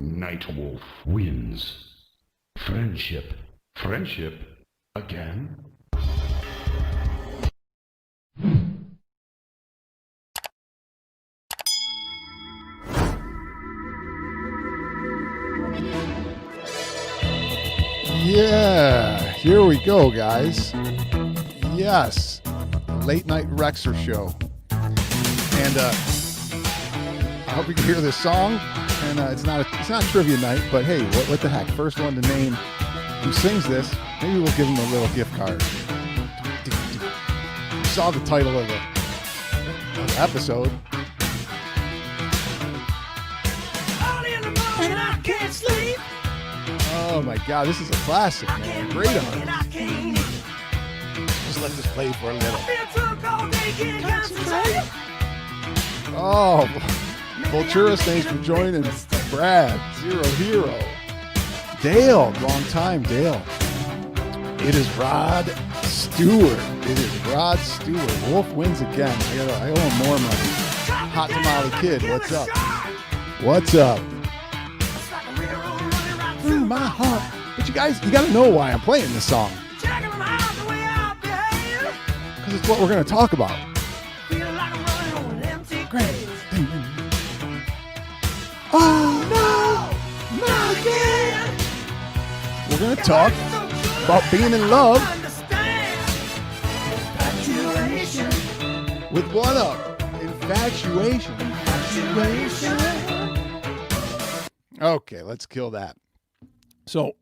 Nightwolf wins. Friendship. Friendship again? Yeah, here we go, guys. Yes, late night REXERSHOw. And I hope you can hear this song. And it's not trivia night, but hey, what the heck? First one to name who sings this, maybe we'll give him a little gift card. You saw the title of the episode. And I can't sleep. Oh my God, this is a classic, man. Great on it. Just let this play for a little. Oh, Vulturus, thanks for joining. Brad, Zero Hero. Dale, long time, Dale. It is Rod Stewart. Wolf wins again. I owe him more money. Hot Tamale Kid, what's up? What's up? Through my heart. But you guys, you got to know why I'm playing this song. Because it's what we're going to talk about. Great. Oh no, not again. We're going to talk about being in love with what up? Infatuation. Okay, let's kill that. So,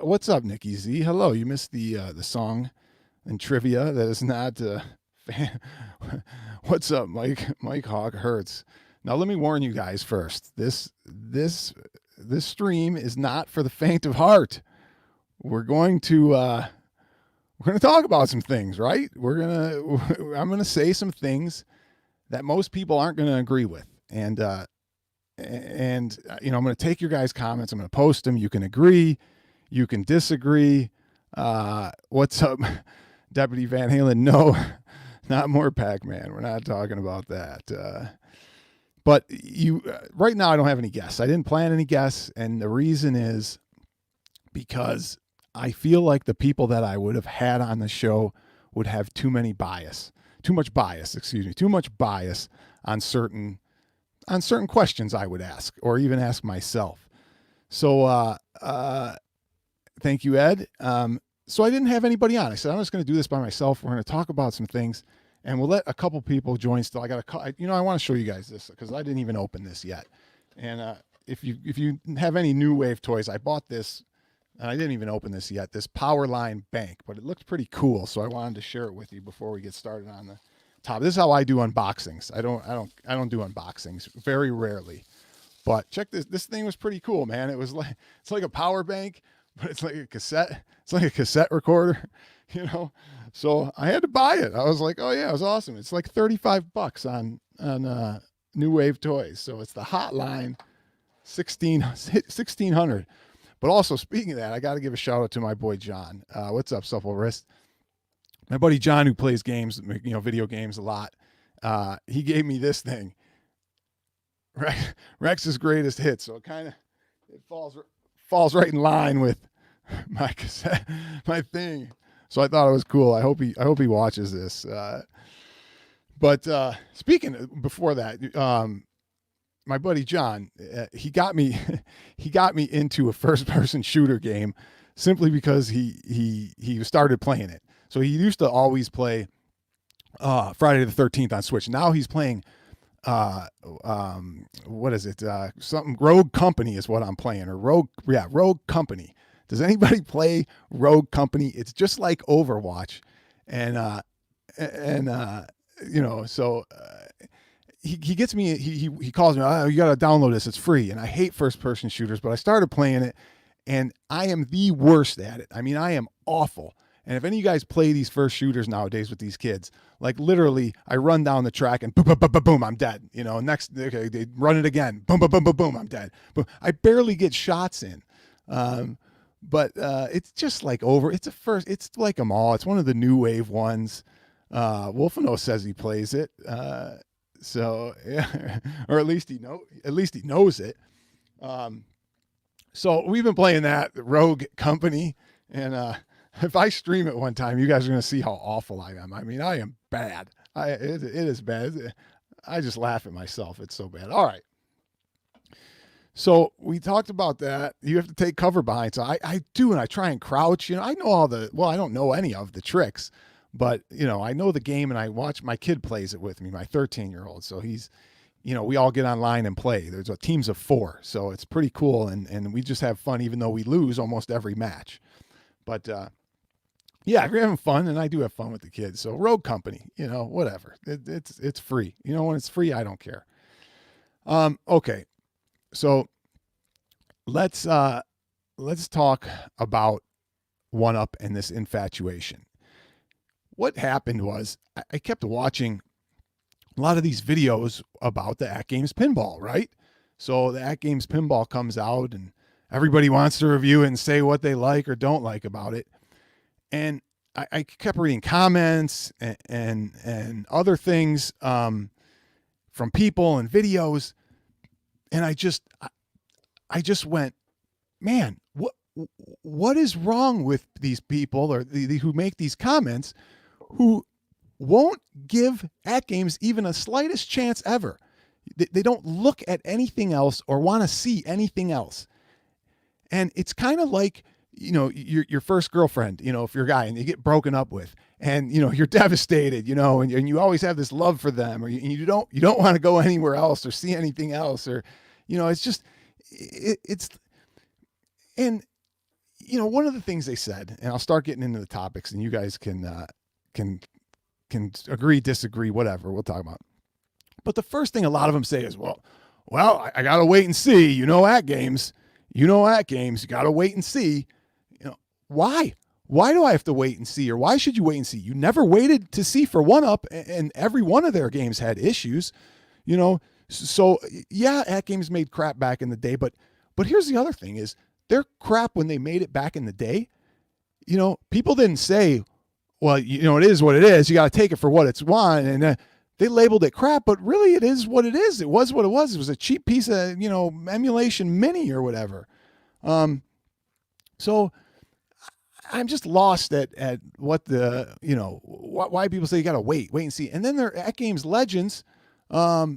what's up, Nikki Z? Hello. You missed the song and trivia. That is not What's up, Mike? Mike Hawk Hurts. Now, let me warn you guys first. This stream is not for the faint of heart. We're going to talk about some things, right? I'm gonna say some things that most people aren't gonna agree with, and I'm gonna take your guys' comments. I'm gonna post them. You can agree, you can disagree. What's up, Deputy Van Halen? No, not more Pac-Man. We're not talking about that. But right now I don't have any guests. I didn't plan any guests, and the reason is because I feel like the people that I would have had on the show would have too much bias on certain questions I would ask, or even ask myself. So thank you, Ed. So I didn't have anybody on. I said, I'm just going to do this by myself. We're going to talk about some things, and we'll let a couple people join still. I want to show you guys this because I didn't even open this yet. And if you have any New Wave toys, I bought this, and I didn't even open this yet, this Powerline Bank, but it looked pretty cool, so I wanted to share it with you before we get started on the top. This is how I do unboxings. I don't do unboxings very rarely. But check this. This thing was pretty cool, man. It's like a power bank, but it's like a cassette. It's like a cassette recorder, you know. So I had to buy it. I was like, oh yeah, it was awesome. It's like $35 on New Wave Toys. So it's the Hotline 1600. But also, speaking of that, I got to give a shout out to my boy John. What's up, Supple Wrist? My buddy John, who plays games, video games a lot. He gave me this thing, Rex's greatest hits. So it falls right in line with my cassette, my thing. So I thought it was cool. I hope he watches this. But speaking before that, my buddy John, he got me into a first person shooter game simply because he started playing it. So he used to always play Friday the 13th on Switch. Now he's playing what is it? Something Rogue Company is what I'm playing, or Rogue Company. Does anybody play Rogue Company? It's just like Overwatch, and so he gets me. He calls me. Oh, you got to download this. It's free. And I hate first person shooters, but I started playing it, and I am the worst at it. I mean, I am awful. And if any of you guys play these first shooters nowadays with these kids, like literally, I run down the track and boom, boom, boom, boom, boom, I'm dead. Okay, they run it again, boom, boom, boom, boom, boom, I'm dead. Boom. I barely get shots in. But it's just like it's like them all. It's one of the new wave ones. Wolfano says he plays it. So yeah, or at least he knows it. So we've been playing that Rogue Company, and if I stream it one time, you guys are going to see how awful I am. I mean, I am bad. It is bad. I just laugh at myself. It's so bad. All right. So we talked about that. You have to take cover behind. So I do, and I try and crouch. I know I don't know any of the tricks, but I know the game, and I watch my kid plays it with me, my 13-year-old. So he's, we all get online and play. There's teams of 4. So it's pretty cool. And we just have fun, even though we lose almost every match. But, yeah, we're having fun, and I do have fun with the kids. So Rogue Company, whatever. It's free. When it's free, I don't care. Okay. So let's talk about 1UP and this infatuation. What happened was I kept watching a lot of these videos about the At Games Pinball, right? So the At Games Pinball comes out, and everybody wants to review it and say what they like or don't like about it. And I kept reading comments and other things from people and videos, and I just went, man, what is wrong with these people or who make these comments, who won't give At Games even a slightest chance ever? They don't look at anything else or want to see anything else. And it's kind of like, your first girlfriend, if you're a guy and you get broken up with, and, you're devastated, and you always have this love for them, or you don't want to go anywhere else or see anything else, or, it's just, and, one of the things they said, and I'll start getting into the topics, and you guys can agree, disagree, whatever we'll talk about. But the first thing a lot of them say is, well, I got to wait and see, At Games, you got to wait and see. Why do I have to wait and see? Or why should you wait and see? You never waited to see for 1UP, and every one of their games had issues, So yeah, At Games made crap back in the day, but here's the other thing is, their crap when they made it back in the day, people didn't say, well, it is what it is. You got to take it for what it's won. And they labeled it crap, but really it is what it is. It was what it was. It was a cheap piece of, emulation mini or whatever. So I'm just lost at what the, why people say you got to wait and see. And then their At Games Legends, was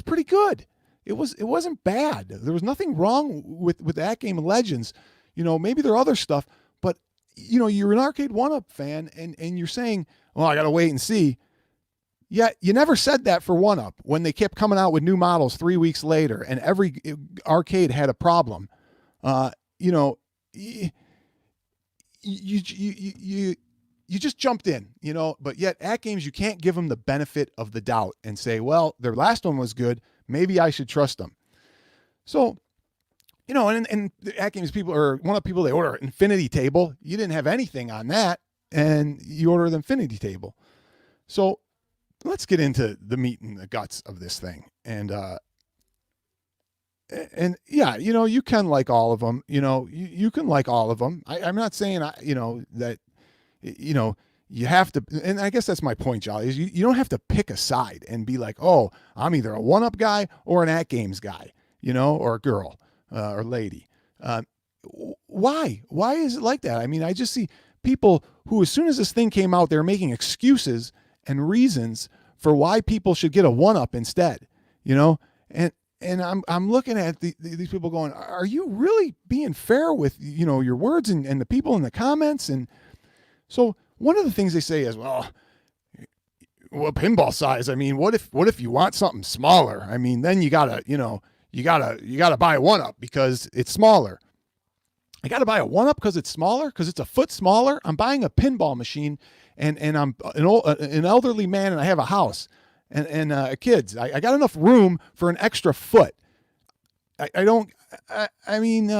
pretty good. It wasn't bad. There was nothing wrong with At Game Legends. Maybe there are other stuff, but you're an Arcade 1UP fan, and you're saying, well, I got to wait and see. Yeah, you never said that for 1UP when they kept coming out with new models 3 weeks later, and every arcade had a problem. You just jumped in, but yet At Games, you can't give them the benefit of the doubt and say, well, their last one was good, maybe I should trust them. So and at games people, or one of the people, they order an infinity table. You didn't have anything on that, and you order the infinity table. So let's get into the meat and the guts of this thing. And yeah, you can like all of them. You can like all of them. I'm not saying that you have to, and I guess that's my point, Jolly, is you don't have to pick a side and be like, oh, I'm either a one-up guy or an at games guy, or a girl or lady. Why? Why is it like that? I mean, I just see people who, as soon as this thing came out, they're making excuses and reasons for why people should get a one-up instead, and I'm looking at these people going, are you really being fair with, your words and the people in the comments? And so one of the things they say is, well, pinball size. I mean, what if you want something smaller? I mean, then you gotta buy a one up because it's smaller. I gotta buy a one up because it's smaller, because it's a foot smaller. I'm buying a pinball machine, and I'm an elderly man, and I have a house and kids. I got enough room for an extra foot. I mean,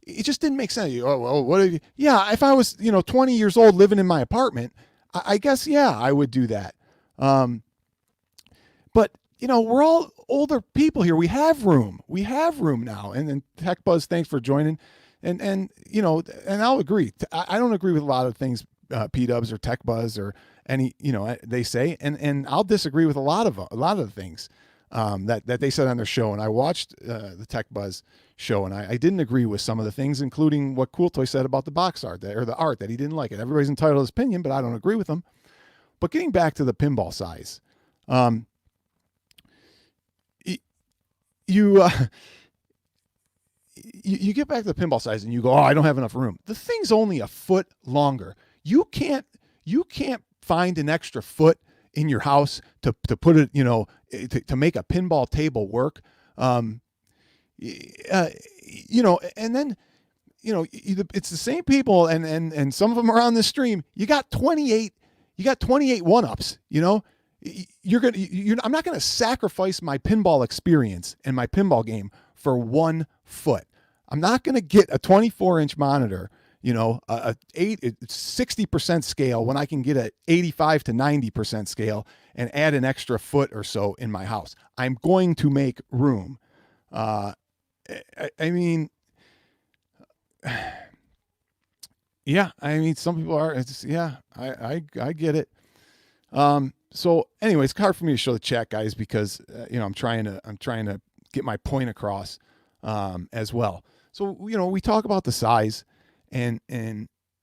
it just didn't make sense. Oh, well, what? Yeah, if I was 20 years old living in my apartment, I guess I would do that. But we're all older people here. We have room. We have room now. And then Tech Buzz, thanks for joining. And I'll agree. I don't agree with a lot of things P Dubs or Tech Buzz or any they say, and I'll disagree with a lot of the things that they said on their show. And I watched the Tech Buzz show, and I didn't agree with some of the things, including what Cool Toy said about the box art, or the art, that he didn't like it. Everybody's entitled to his opinion, but I don't agree with him. But getting back to the pinball size, you get back to the pinball size and you go, oh, I don't have enough room. The thing's only a foot longer. You can't find an extra foot in your house to put it, to make a pinball table work. And then, it's the same people, and some of them are on this stream. You got 28 one-ups, I'm not going to sacrifice my pinball experience and my pinball game for 1 foot. I'm not going to get a 24-inch monitor, a 60% scale when I can get a 85 to 90% scale and add an extra foot or so in my house. I'm going to make room. I mean, some people are. I get it. So anyway, it's hard for me to show the chat, guys, because I'm trying to get my point across as well. So we talk about the size, and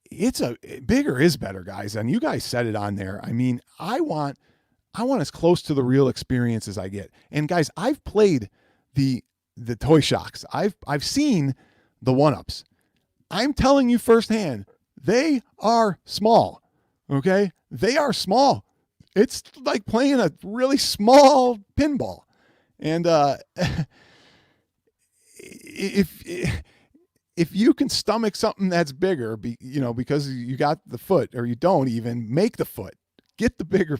it's bigger is better, guys. And you guys said it on there. I mean, I want as close to the real experience as I get. And guys, I've played the Toy Shocks. I've seen the one-ups. I'm telling you firsthand, they are small. Okay, they are small. It's like playing a really small pinball. And if you can stomach something that's bigger, because you got the foot, or you don't even make the foot, get the bigger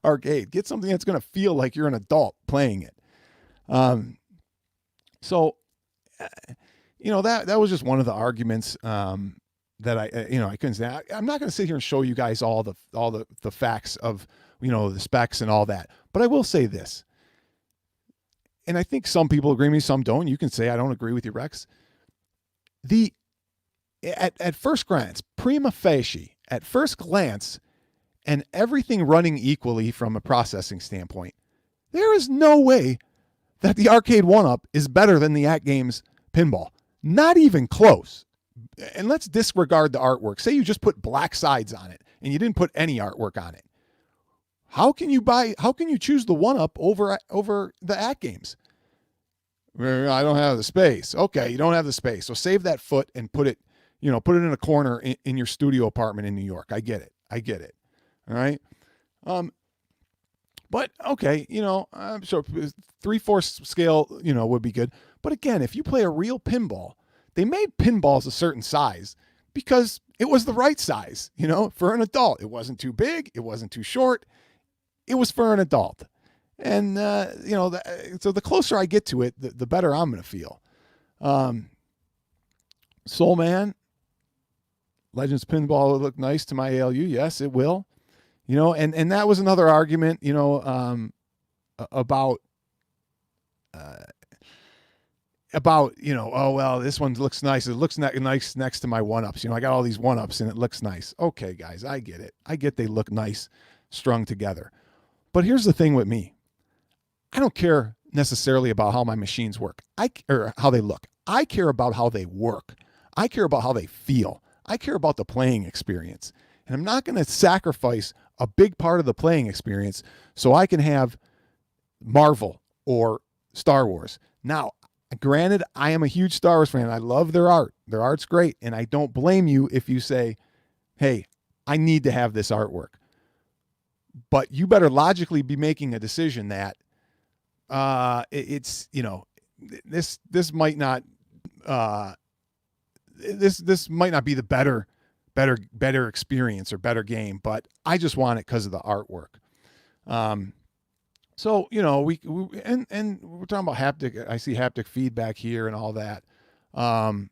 arcade. Get something that's going to feel like you're an adult playing it. So that was just one of the arguments that I couldn't say. I'm not going to sit here and show you guys all the facts of the specs and all that, but I will say this. And I think some people agree with me, some don't. You can say I don't agree with you, Rex. At first glance, prima facie, at first glance, and everything running equally from a processing standpoint, there is no way that the Arcade 1-Up is better than the At Games pinball. Not even close. And let's disregard the artwork. Say you just put black sides on it and you didn't put any artwork on it. How can you choose the 1-Up over the At Games? I don't have the space. Okay, you don't have the space. So save that foot and put it in a corner in your studio apartment in New York. I get it. All right. But okay, I'm sure 3/4 scale, would be good. But again, if you play a real pinball, they made pinballs a certain size because it was the right size, for an adult. It wasn't too big. It wasn't too short. It was for an adult. And, so the closer I get to it, the better I'm going to feel. Soul Man, Legends Pinball will look nice to my ALU. Yes, it will. And that was another argument, about oh well, this one looks nice. It looks nice next to my 1-ups. I got all these 1-ups and it looks nice. Okay, guys, I get it. I get they look nice strung together. But here's the thing with me. I don't care necessarily about how my machines work. Or how they look. I care about how they work. I care about how they feel. I care about the playing experience. And I'm not going to sacrifice a big part of the playing experience so I can have Marvel or Star Wars. Now, granted, I am a huge Star Wars fan. I love their art. Their art's great. And I don't blame you if you say, hey, I need to have this artwork. But you better logically be making a decision that this might not this might not be the better experience or better game, but I just want it because of the artwork. So we and we're talking about haptic. I see haptic feedback here and all that. I'm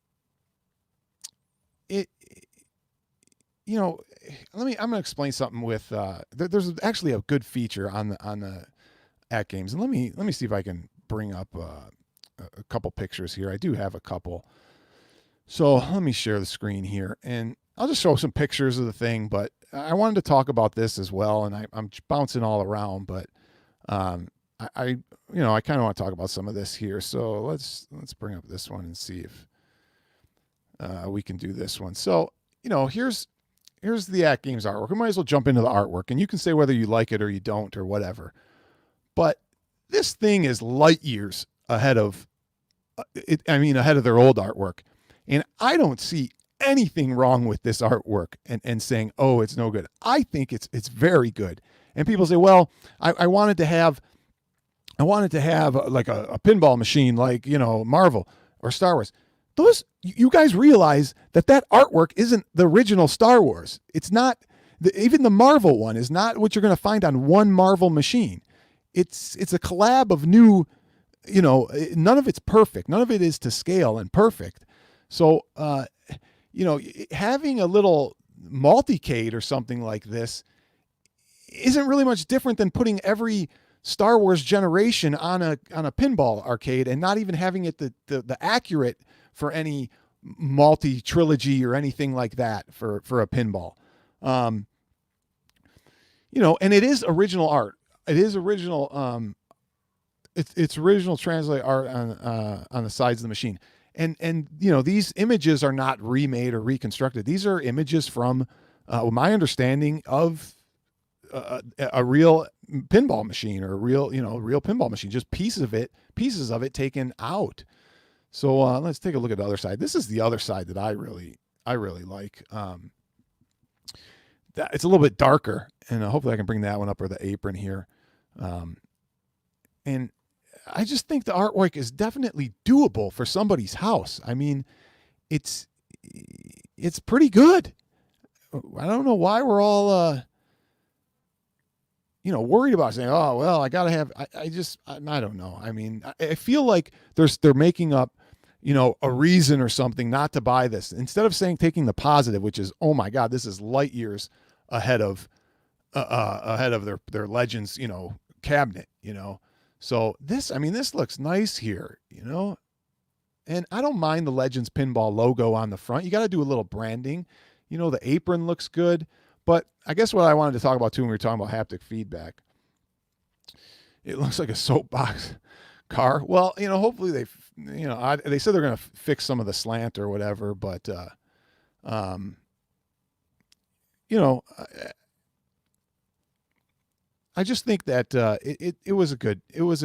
going to explain something with. There's actually a good feature on the at games, and let me see if I can bring up a couple pictures here. I do have a couple. So let me share the screen here, and I'll just show some pictures of the thing. But I wanted to talk about this as well, and I'm bouncing all around, but I kind of want to talk about some of this here. So let's bring up this one and see if we can do this one. So here's the At Games artwork. We might as well jump into the artwork, and you can say whether you like it or you don't or whatever. But this thing is light years ahead of ahead of their old artwork. And I don't see anything wrong with this artwork and saying, oh, it's no good. I think it's very good. And people say, well, I wanted to have like a pinball machine, like, Marvel or Star Wars. You guys realize that artwork isn't the original Star Wars. It's not, even the Marvel one is not what you're going to find on one Marvel machine. It's a collab of new, none of it's perfect. None of it is to scale and perfect. So, having a little multicade or something like this isn't really much different than putting every Star Wars generation on a pinball arcade and not even having it the accurate for any multi-trilogy or anything like that for a pinball. And it is original art. It is original. It's original translate art on the sides of the machine. And these images are not remade or reconstructed. These are images from my understanding of a real pinball machine or a real pinball machine, just pieces of it taken out. So let's take a look at the other side. This is the other side that I really like. That it's a little bit darker, and hopefully I can bring that one up, or the apron here. And I just think the artwork is definitely doable for somebody's house. I mean, it's pretty good. I don't know why we're all worried about saying, oh well, I gotta have. I don't know. I mean, I feel like they're making up a reason or something not to buy this, instead of taking the positive, which is, oh my God, this is light years ahead of their Legends cabinet. So this looks nice here, and I don't mind the Legends Pinball logo on the front. You got to do a little branding. The apron looks good, but I guess what I wanted to talk about too, when we were talking about haptic feedback, it looks like a soapbox car. Well, hopefully they said they're going to fix some of the slant or whatever, but, I just think that it was a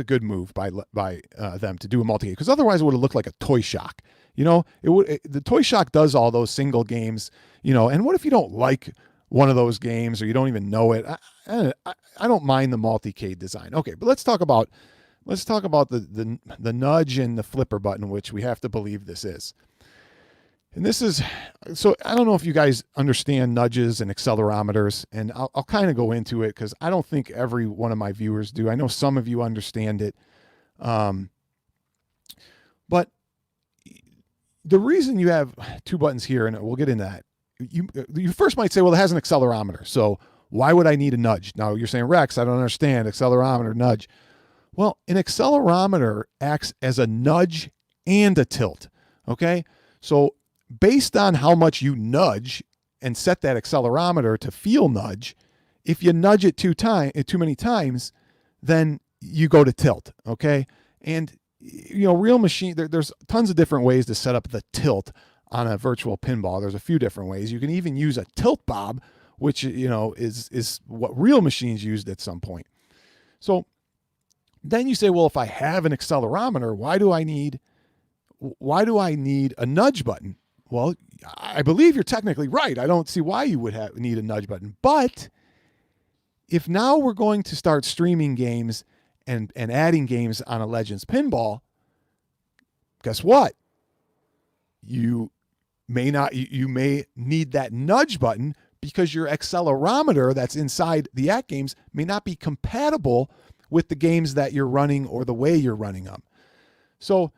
good move by them to do a multi-game, because otherwise it would have looked like a Toy Shock. The Toy Shock does all those single games, and what if you don't like one of those games or you don't even know it? I don't mind the multi-cade design. Okay, but let's talk about the nudge and the flipper button, which we have to believe this is. And this is, so I don't know if you guys understand nudges and accelerometers, and I'll kind of go into it because I don't think every one of my viewers do. I know some of you understand it. But the reason you have 2 buttons here, and we'll get into that, you first might say, well, it has an accelerometer, so why would I need a nudge? Now you're saying, Rex, I don't understand accelerometer, nudge. Well, an accelerometer acts as a nudge and a tilt. Okay, so based on how much you nudge and set that accelerometer to feel nudge, if you nudge it too many times, then you go to tilt. Okay, and real machine, there's tons of different ways to set up the tilt on a virtual pinball. There's a few different ways. You can even use a tilt bob, which is what real machines used at some point. So then you say, well, if I have an accelerometer, why do I need a nudge button? Well, I believe you're technically right. I don't see why you would need a nudge button. But if now we're going to start streaming games and adding games on a Legends Pinball, guess what? You may need that nudge button because your accelerometer that's inside the ACT games may not be compatible with the games that you're running or the way you're running them. So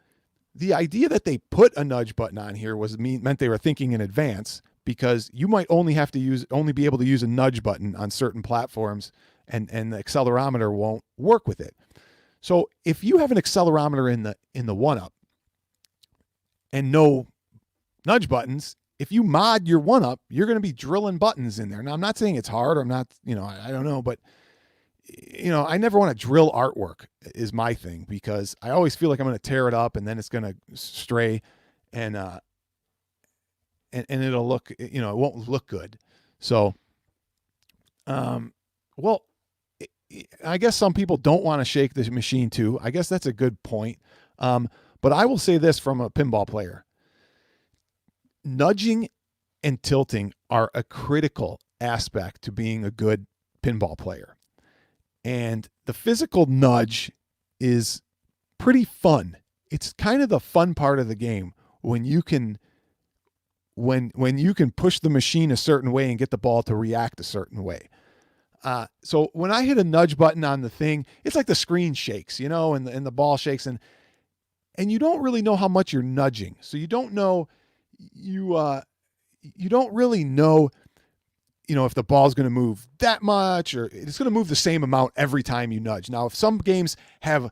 the idea that they put a nudge button on here meant they were thinking in advance, because you might only be able to use a nudge button on certain platforms, and the accelerometer won't work with it. So if you have an accelerometer in the 1-up and no nudge buttons, if you mod your 1-up, you're going to be drilling buttons in there. Now, I'm not saying it's hard, or I'm not, I don't know, but I never want to drill artwork is my thing, because I always feel like I'm going to tear it up and then it's going to stray and it'll look, it won't look good. So, well, I guess some people don't want to shake the machine too. I guess that's a good point. But I will say this from a pinball player: nudging and tilting are a critical aspect to being a good pinball player. And the physical nudge is pretty fun. It's kind of the fun part of the game when you can push the machine a certain way and get the ball to react a certain way. So when I hit a nudge button on the thing, it's like the screen shakes, and the ball shakes, and you don't really know how much you're nudging. So you don't know, you don't really know, if the ball's going to move that much, or it's going to move the same amount every time you nudge. Now, if some games have,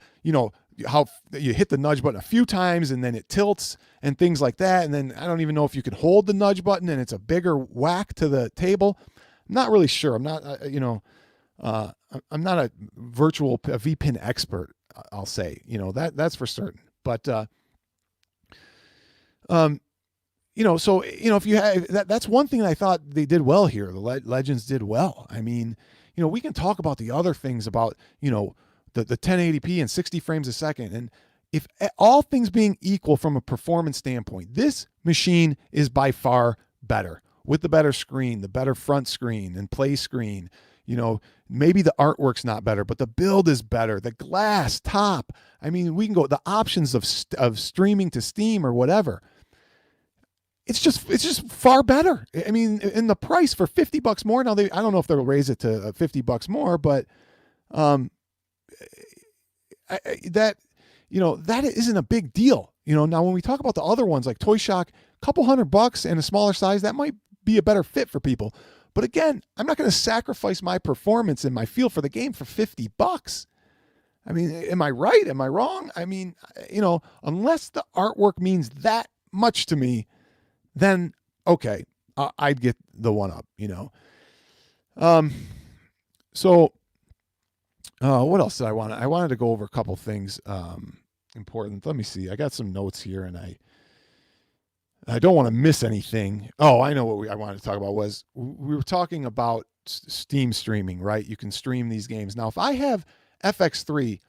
how you hit the nudge button a few times and then it tilts and things like that, and then I don't even know if you can hold the nudge button and it's a bigger whack to the table. I'm not really sure. I'm not, I'm not a VPin expert, I'll say, that's for certain. But, so, if you have that's one thing I thought they did well here. The Legends did well. I mean, we can talk about the other things about, the 1080p and 60 frames a second. And if all things being equal from a performance standpoint, this machine is by far better, with the better screen, the better front screen and play screen. Maybe the artwork's not better, but the build is better. The glass top. I mean, we can go the options of streaming to Steam or whatever. It's just far better. I mean, in the price for $50 more. Now I don't know if they'll raise it to $50 more, but that isn't a big deal. Now when we talk about the other ones like Toy Shock, a couple $100 and a smaller size, that might be a better fit for people. But again, I'm not going to sacrifice my performance and my feel for the game for $50. I mean, am I right? Am I wrong? I mean, unless the artwork means that much to me, then okay, I'd get the 1-up, So what else did I want? I wanted to go over a couple things important. Let me see. I got some notes here, and I don't want to miss anything. Oh, I know what I wanted to talk about was we were talking about Steam streaming, right? You can stream these games. Now, if I have FX3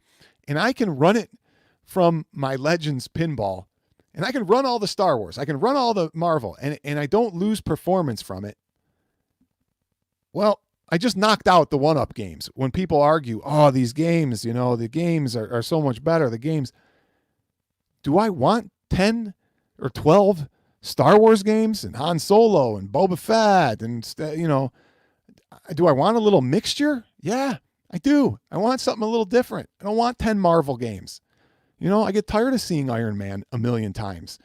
and I can run it from my Legends Pinball, and I can run all the Star Wars, I can run all the Marvel, and I don't lose performance from it, well, I just knocked out the 1-up games. When people argue, oh, these games, the games are so much better. The games. Do I want 10 or 12 Star Wars games and Han Solo and Boba Fett and, do I want a little mixture? Yeah, I do. I want something a little different. I don't want 10 Marvel games. I get tired of seeing Iron Man a million times.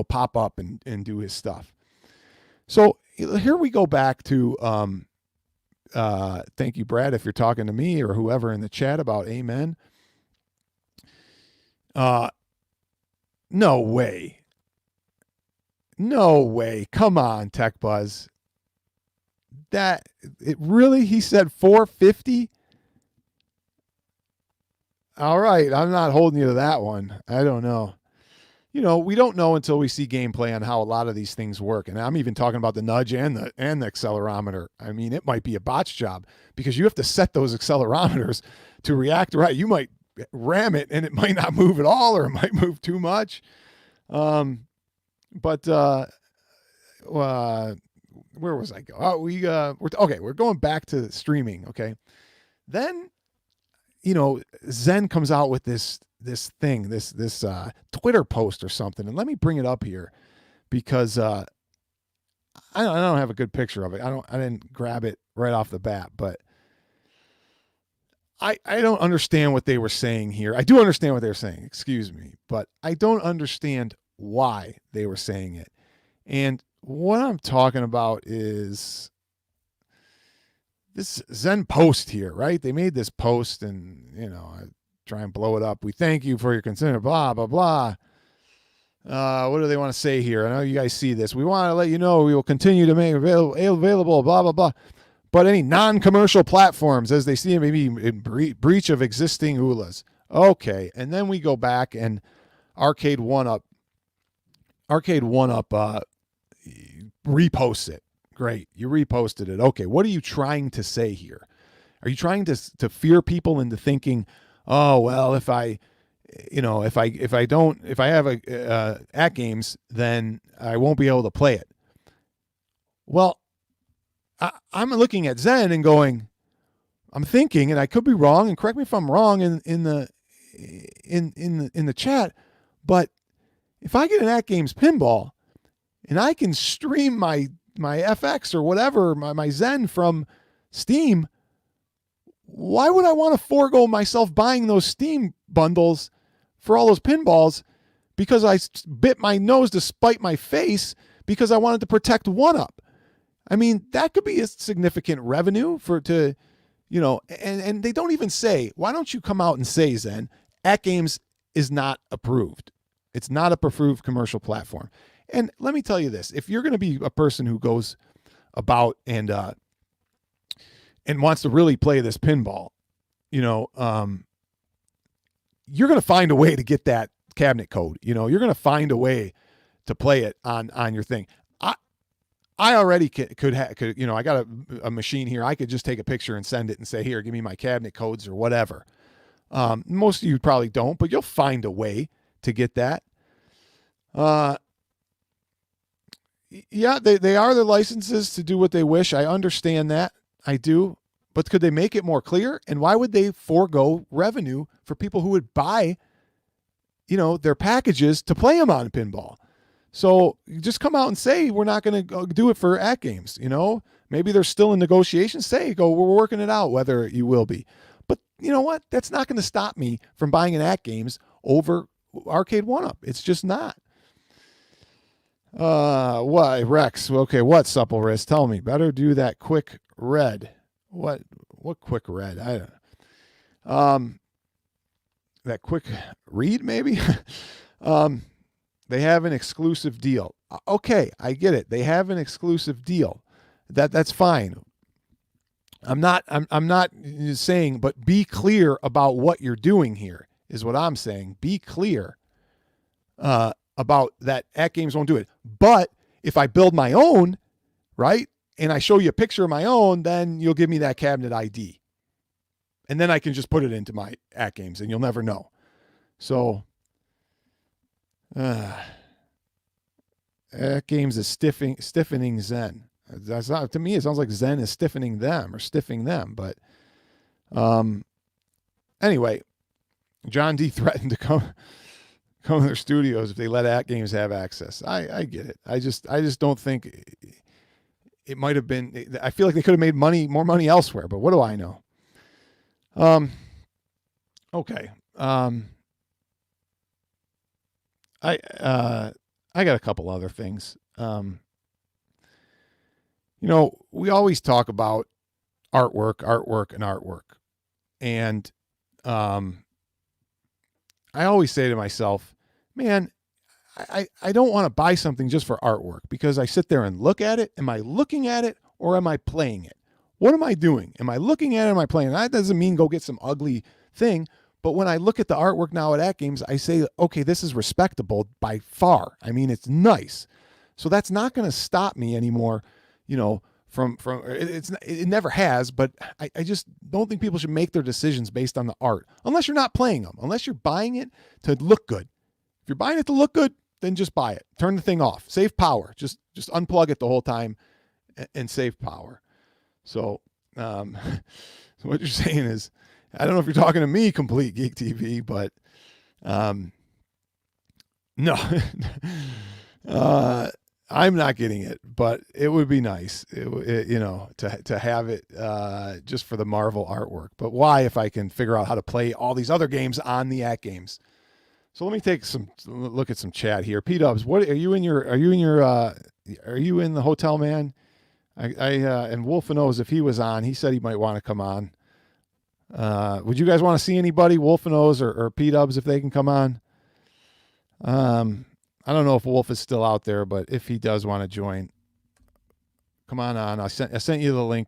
pop up and do his stuff. So here we go back to, thank you, Brad, if you're talking to me or whoever in the chat about amen. No way. No way. Come on, Tech Buzz. He said 450? All right, I'm not holding you to that one. I don't know. We don't know until we see gameplay on how a lot of these things work. And I'm even talking about the nudge and the accelerometer. I mean, it might be a botch job because you have to set those accelerometers to react right. You might ram it and it might not move at all, or it might move too much. Where was I going? Oh, we're going back to streaming. Okay. Then, Zen comes out with this thing, this Twitter post or something. And let me bring it up here because, I don't have a good picture of it. I didn't grab it right off the bat, but I don't understand what they were saying here. I do understand what they were saying, excuse me, but I don't understand why they were saying it. And what I'm talking about is this Zen post here, right? They made this post and, I try and blow it up. We thank you for your concern, blah, blah, blah. What do they want to say here? I know you guys see this. We want to let you know we will continue to make available, blah, blah, blah. But any non-commercial platforms, as they see, maybe in breach of existing ULAs. Okay, and then we go back and Arcade 1UP reposts it. Great, you reposted it. Okay, what are you trying to say here? Are you trying to fear people into thinking, oh well, if I have at games, then I won't be able to play it? Well, I'm looking at Zen and going, I'm thinking, and I could be wrong, and correct me if I'm wrong in the chat, but if I get an at games pinball and I can stream my FX or whatever, my Zen from Steam, why would I want to forego myself buying those Steam bundles for all those pinballs because I bit my nose to spite my face because I wanted to protect 1UP? I mean, that could be a significant revenue and they don't even say, why don't you come out and say, Zen, at games is not approved. It's not a approved commercial platform. And let me tell you this, if you're going to be a person who goes about and wants to really play this pinball, you're going to find a way to get that cabinet code. You're going to find a way to play it on your thing. I already could I got a machine here. I could just take a picture and send it and say, here, give me my cabinet codes or whatever. Most of you probably don't, but you'll find a way to get that. Yeah, they are the licenses to do what they wish. I understand that. I do. But could they make it more clear? And why would they forego revenue for people who would buy, their packages to play them on pinball? So you just come out and say, we're not going to do it for at games. Maybe they're still in negotiations. We're working it out whether you will be. But you know what? That's not going to stop me from buying an at games over Arcade 1UP. It's just not. Why, Rex? Okay, what, supple wrist? Tell me. Better do that quick red. What quick red? I don't know. That quick read, maybe? They have an exclusive deal. Okay, I get it. They have an exclusive deal. That's fine. I'm not saying, but be clear about what you're doing here is what I'm saying. Be clear about that. At games won't do it. But if I build my own, right, and I show you a picture of my own, then you'll give me that cabinet ID. And then I can just put it into my at games and you'll never know. So at games is stiffening Zen. That's not, to me, it sounds like Zen is stiffening them or stiffing them. But anyway, John D threatened to come to their studios if they let at games have access. I get it. I just don't think it might have been. I feel like they could have made more money elsewhere. But what do I know? Okay. I got a couple other things. We always talk about artwork, and artwork. And I always say to myself, man, I don't want to buy something just for artwork because I sit there and look at it. Am I looking at it or am I playing it? What am I doing? Am I looking at it or am I playing it? That doesn't mean go get some ugly thing. But when I look at the artwork now at games, I say, okay, this is respectable by far. I mean, it's nice. So that's not going to stop me anymore, from it never has, but I just don't think people should make their decisions based on the art unless you're not playing them, unless you're buying it to look good. If you're buying it to look good, then just buy it. Turn the thing off. Save power. Just unplug it the whole time and save power. So, so what you're saying is, I don't know if you're talking to me, Complete Geek TV, but no, I'm not getting it, but it would be nice, to have it just for the Marvel artwork. But why, if I can figure out how to play all these other games on the games? So let me take look at some chat here. P-Dubs, what are you in the hotel, man? And Wolf knows if he was on, he said he might want to come on. Would you guys want to see anybody, Wolf or P-Dubs, if they can come on? I don't know if Wolf is still out there, but if he does want to join, come on. I sent you the link,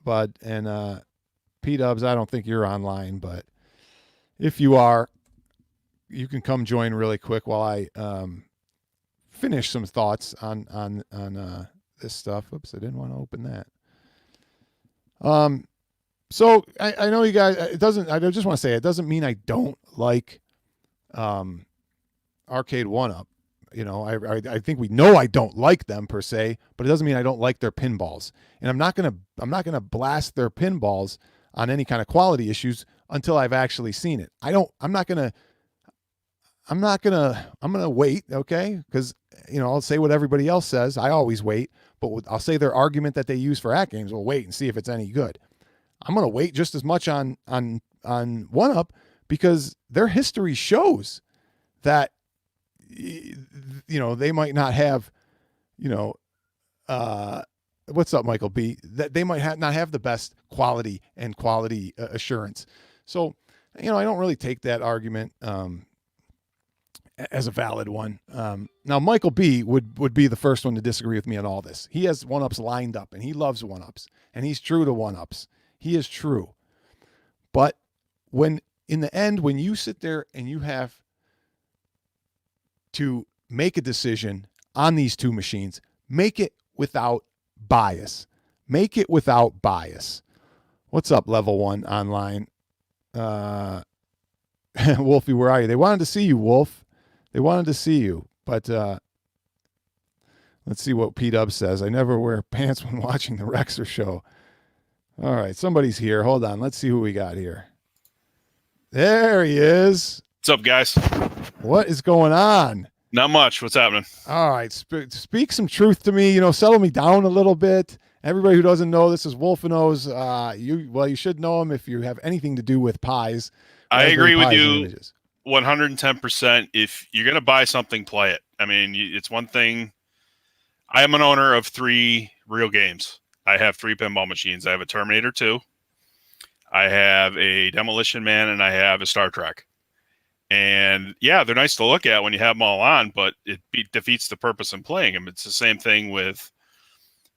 bud. And P-Dubs, I don't think you're online, but if you are, you can come join really quick while I finish some thoughts on this stuff. Oops, I didn't want to open that. So I know you guys. I just want to say it doesn't mean I don't like Arcade 1-Up. I think we know I don't like them per se, but it doesn't mean I don't like their pinballs. And I'm not gonna blast their pinballs on any kind of quality issues until I've actually seen it. I'm gonna wait, okay? Because I'll say what everybody else says. I always wait, but I'll say their argument that they use for games. We'll wait and see if it's any good. I'm gonna wait just as much on 1-Up because their history shows that they might not have, what's up, Michael B? That they might not have the best quality assurance. So, I don't really take that argument as a valid one. Now, Michael B would be the first one to disagree with me on all this. He has 1-Ups lined up, and he loves 1-Ups, and he's true to 1-Ups. He is true. But in the end, when you sit there and you have to make a decision on these two machines, make it without bias. Make it without bias. What's up, Level 1 online? Wolfie, where are you? They wanted to see you, Wolf. They wanted to see you. But let's see what P-Dub says. I never wear pants when watching the Rexer show. All right, somebody's here. Hold on. Let's see who we got here. There he is. What's up, guys? What is going on? Not much. What's happening? All right. Speak some truth to me. Settle me down a little bit. Everybody who doesn't know, this is Wolfino's. You should know him if you have anything to do with pies. I agree with you 110%. If you're going to buy something, play it. I mean, it's one thing. I am an owner of 3 real games. I have 3 pinball machines. I have a Terminator 2. I have a Demolition Man, and I have a Star Trek. And yeah, they're nice to look at when you have them all on, but it defeats the purpose in playing them. It's the same thing with,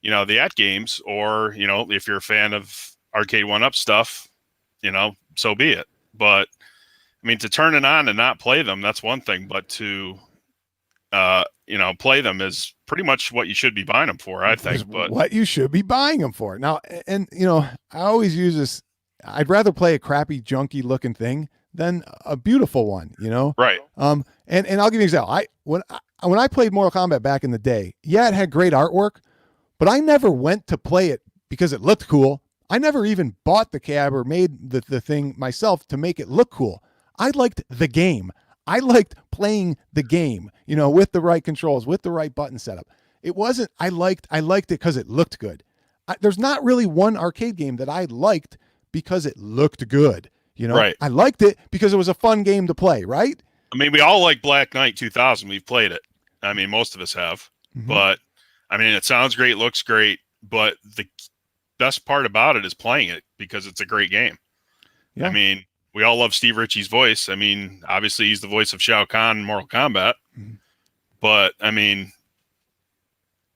the games, or, if you're a fan of Arcade 1-Up stuff, so be it. But I mean, to turn it on and not play them, that's one thing, but to, play them is pretty much what you should be buying them for, I think. But what you should be buying them for. Now, and, I always use this. I'd rather play a crappy, junky looking thing than a beautiful one, Right. And I'll give you an example. When I played Mortal Kombat back in the day, yeah, it had great artwork, but I never went to play it because it looked cool. I never even bought the cab or made the thing myself to make it look cool. I liked the game. I liked playing the game, with the right controls, with the right button setup. It wasn't, I liked it because it looked good. There's not really one arcade game that I liked because it looked good. Right. I liked it because it was a fun game to play, right? I mean, we all like Black Knight 2000. We've played it. I mean, most of us have. Mhm. But I mean, it sounds great, looks great, but the best part about it is playing it because it's a great game. Yeah. I mean, we all love Steve Ritchie's voice. I mean, obviously he's the voice of Shao Kahn in Mortal Kombat. Mhm. But I mean,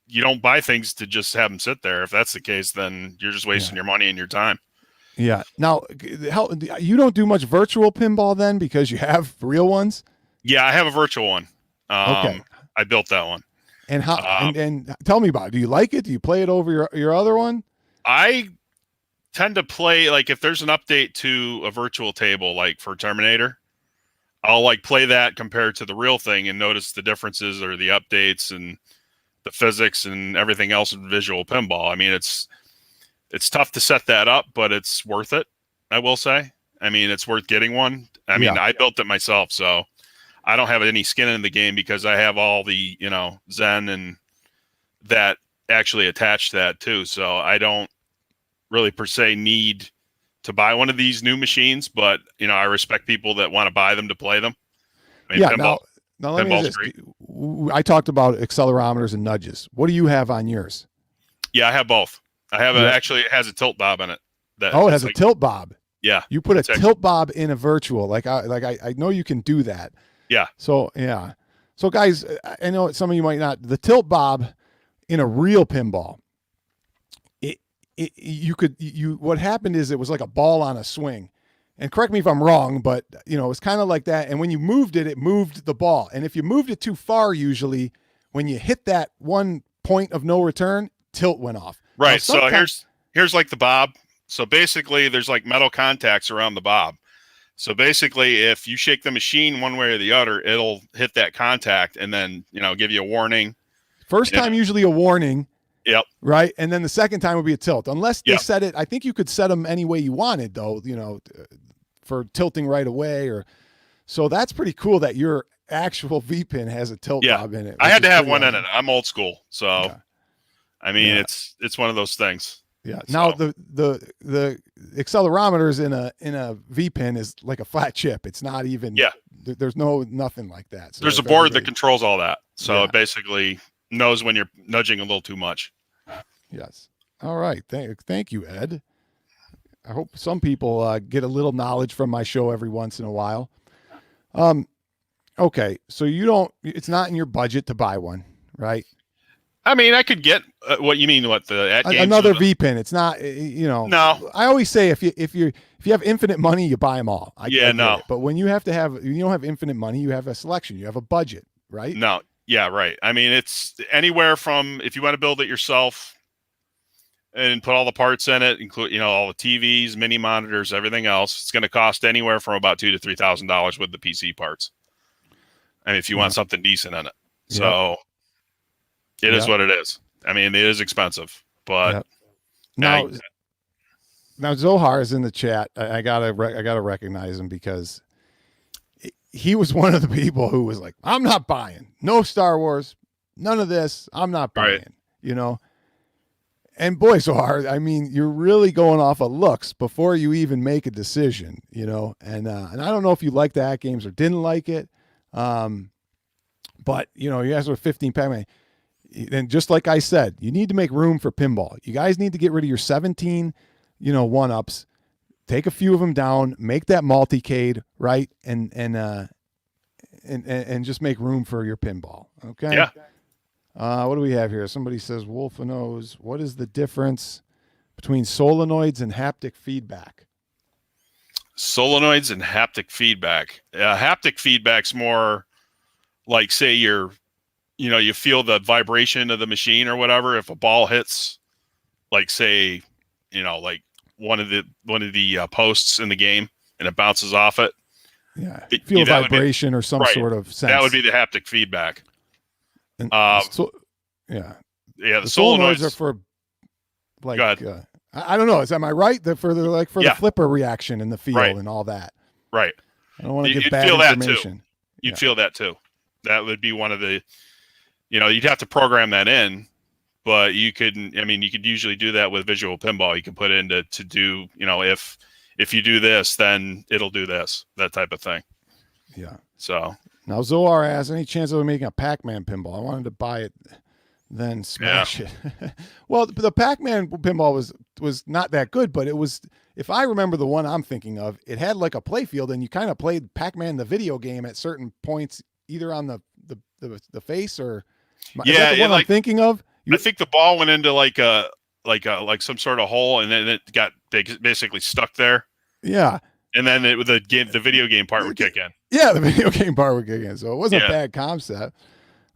you don't buy things to just have them sit there. If that's the case, then you're just wasting your money and your time. Yeah. Now, you don't do much virtual pinball then because you have real ones? Yeah, I have a virtual one. Okay. I built that one. And how? And tell me about it. Do you like it? Do you play it over your other one? I tend to play, like, if there's an update to a virtual table, like for Terminator, I'll like play that compared to the real thing and notice the differences or the updates and the physics and everything else in visual pinball. I mean, it's tough to set that up, but it's worth it, I will say. I mean, it's worth getting one. I mean, I built it myself, so I don't have any skin in the game because I have all the, Zen and that actually attached to that too. So I don't really per se need to buy one of these new machines, but I respect people that want to buy them to play them. I mean, Now let me ask this. I talked about accelerometers and nudges. What do you have on yours? Yeah, I have both. I have actually, it has a tilt bob in it. It has a tilt bob. Yeah. You put a tilt bob in a virtual. I know you can do that. Yeah. So, yeah. So guys, I know some of you might not, the tilt bob in a real pinball, what happened is it was like a ball on a swing. And correct me if I'm wrong, but it was kind of like that. And when you moved it, it moved the ball. And if you moved it too far, usually when you hit that one point of no return, tilt went off. Right. So here's like the bob. So basically there's like metal contacts around the bob. So basically if you shake the machine one way or the other, it'll hit that contact and then, give you a warning. First time, usually a warning. Yep. Right. And then the second time would be a tilt, unless they set it. I think you could set them any way you wanted though, for tilting right away so that's pretty cool that your actual V pin has a tilt bob in it. I had to have one in it. I'm old school. So, I mean, it's one of those things. Yeah. So. Now the accelerometers in a V pin is like a flat chip. It's not even. Yeah. There's nothing like that. So there's a board that controls all that. So it basically knows when you're nudging a little too much. Yes. All right. Thank you, Ed. I hope some people get a little knowledge from my show every once in a while. Okay. So it's not in your budget to buy one, right? I mean, I could get what you mean. What another V pin? It's not. No. I always say if you have infinite money, you buy them all. No. But when you don't have infinite money, you have a selection. You have a budget, right? No. Yeah. Right. I mean, it's anywhere from, if you want to build it yourself and put all the parts in it, include all the TVs, mini monitors, everything else, it's going to cost anywhere from about $2,000 to $3,000 with the PC parts. I mean, if you want something decent in it, so. It is what it is. I mean, it is expensive, but now Zohar is in the chat. I gotta recognize him because he was one of the people who was like, "I'm not buying no Star Wars, none of this. I'm not buying." And boy, Zohar, I mean, you're really going off of looks before you even make a decision, And I don't know if you liked the Hat games or didn't like it, but you guys were 15 Pac-Man. And just like I said, you need to make room for pinball. You guys need to get rid of your 17, one-ups, take a few of them down, make that multicade, right? And just make room for your pinball. Okay. Yeah. What do we have here? Somebody says, Wolfanos, what is the difference between solenoids and haptic feedback? Solenoids and haptic feedback. Haptic feedback's more like, say you feel the vibration of the machine or whatever. If a ball hits, like say, like one of the posts in the game and it bounces off it. Yeah. Feel vibration or some sort of sense. That would be the haptic feedback. And The solenoids are for like, I don't know. Am I right? For the flipper reaction in the field and all that. Right. I don't want to get bad information. You'd feel that too. That would be one of the, you'd have to program that in, but you could usually do that with visual pinball. You can put in to do, if you do this, then it'll do this, that type of thing. Yeah. So Now Zoar asks, any chance of making a Pac-Man pinball? I wanted to buy it, then smash it. Well, the Pac-Man pinball was not that good, but it was. If I remember the one I'm thinking of, it had like a play field, and you kind of played Pac-Man the video game at certain points, either on the face or. Is that the one I'm thinking of? I think the ball went into like some sort of hole, and then it got basically stuck there. Yeah. And then the video game part would kick in. Yeah, the video game part would kick in. So it wasn't a bad concept.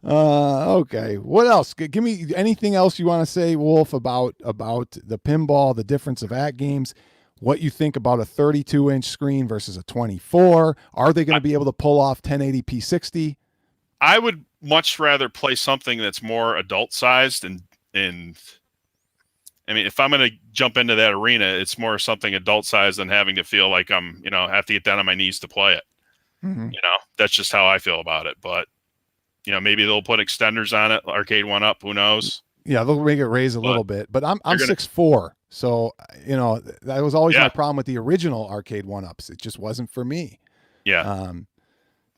Okay. What else? Give me anything else you want to say, Wolf, about the pinball, the difference of at games, what you think about a 32-inch screen versus a 24. Are they going to be able to pull off 1080p 60? I would much rather play something that's more adult sized and I mean, if I'm going to jump into that arena, it's more something adult sized than having to feel like I'm, have to get down on my knees to play it. Mm-hmm. That's just how I feel about it. But, maybe they'll put extenders on it, Arcade 1-Up, who knows? Yeah, they'll make it raise a little bit. But I'm 6'4", so, that was always my problem with the original Arcade 1-Ups. It just wasn't for me. Yeah.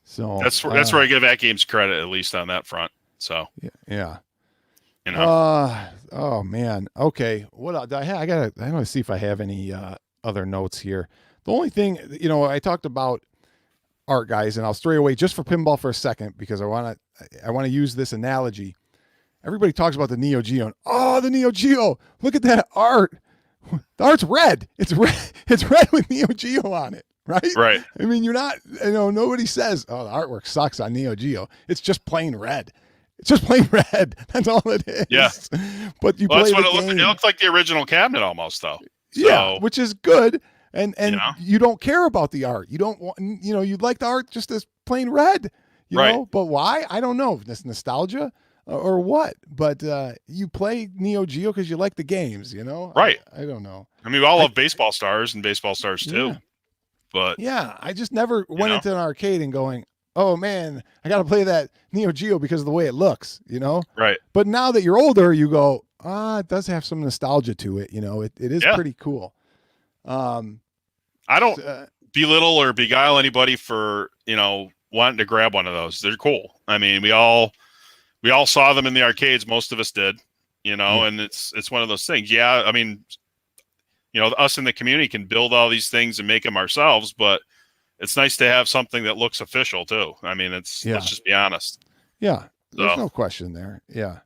So that's where I give at games credit, at least on that front. So, yeah. Oh man. Okay. What I gotta see if I have any other notes here. The only thing, I talked about art, guys, and I'll stray away just for pinball for a second because I want to use this analogy. Everybody talks about the Neo Geo. And, the Neo Geo. Look at that art. The art's red. It's red. It's red with Neo Geo on it. Right? Right. I mean, you're not, nobody says, the artwork sucks on Neo Geo. It's just plain red. It's just plain red. That's all it is. Yeah. But you play that's what the it looked. It looks like the original cabinet almost, though. Yeah, which is good. And you don't care about the art. You don't want, you'd like the art just as plain red, know? But why? I don't know. This nostalgia or what? But you play Neo Geo because you like the games, Right. I don't know. I mean, we all love Baseball Stars and Baseball Stars 2. Yeah. But yeah, I just never went into an arcade and going, oh man, I got to play that Neo Geo because of the way it looks, Right. But now that you're older, you go, it does have some nostalgia to it. It is pretty cool. I don't belittle or beguile anybody for, wanting to grab one of those. They're cool. I mean, we all saw them in the arcades. Most of us did, and it's one of those things. Yeah. I mean, us in the community can build all these things and make them ourselves, but it's nice to have something that looks official too. I mean, let's just be honest. Yeah. There's no question there. Yeah.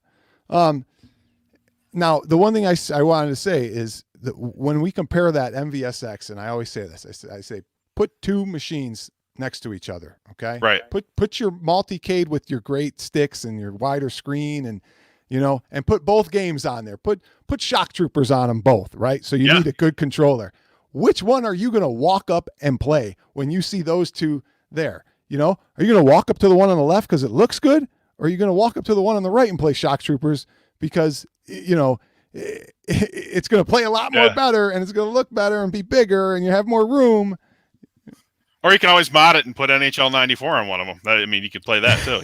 Now the one thing I wanted to say is that when we compare that MVSX, and I always say this, I say, put two machines next to each other. Okay. Right. Put your multicade with your great sticks and your wider screen and put both games on there. Put Shock Troopers on them both, right? So you need a good controller. Which one are you going to walk up and play when you see those two there? Are you going to walk up to the one on the left because it looks good? Or are you going to walk up to the one on the right and play Shock Troopers because, it's going to play a lot more better and it's going to look better and be bigger and you have more room? Or you can always mod it and put NHL 94 on one of them. I mean, you could play that too,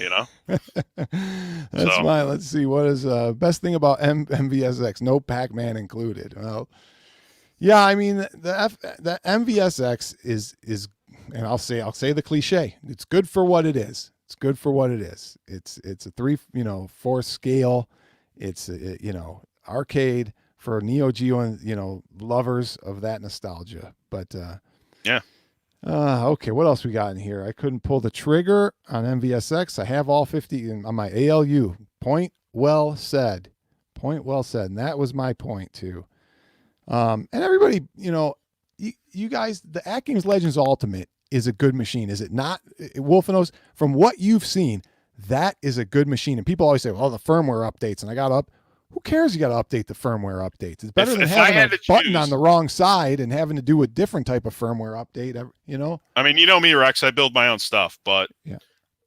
That's fine. Let's see. What is best thing about MVSX? No Pac-Man included. Well, yeah, I mean, the MVSX is, and I'll say the cliche. It's good for what it is. It's good for what it is. It's a 3/4 scale. It's arcade for Neo Geo and lovers of that nostalgia. But yeah. Okay, what else we got in here? I couldn't pull the trigger on MVSX. I have all 50 on my ALU. Point well said. Point well said. And that was my point too. And everybody, you guys, the At Games Legends Ultimate is a good machine, is it not? Wolfenos, from what you've seen, that is a good machine. And people always say, well, the firmware updates. And I got up. Who cares? You got to update the firmware updates. It's better than having a button on the wrong side and having to do a different type of firmware update. I mean, me, Rex. I build my own stuff, but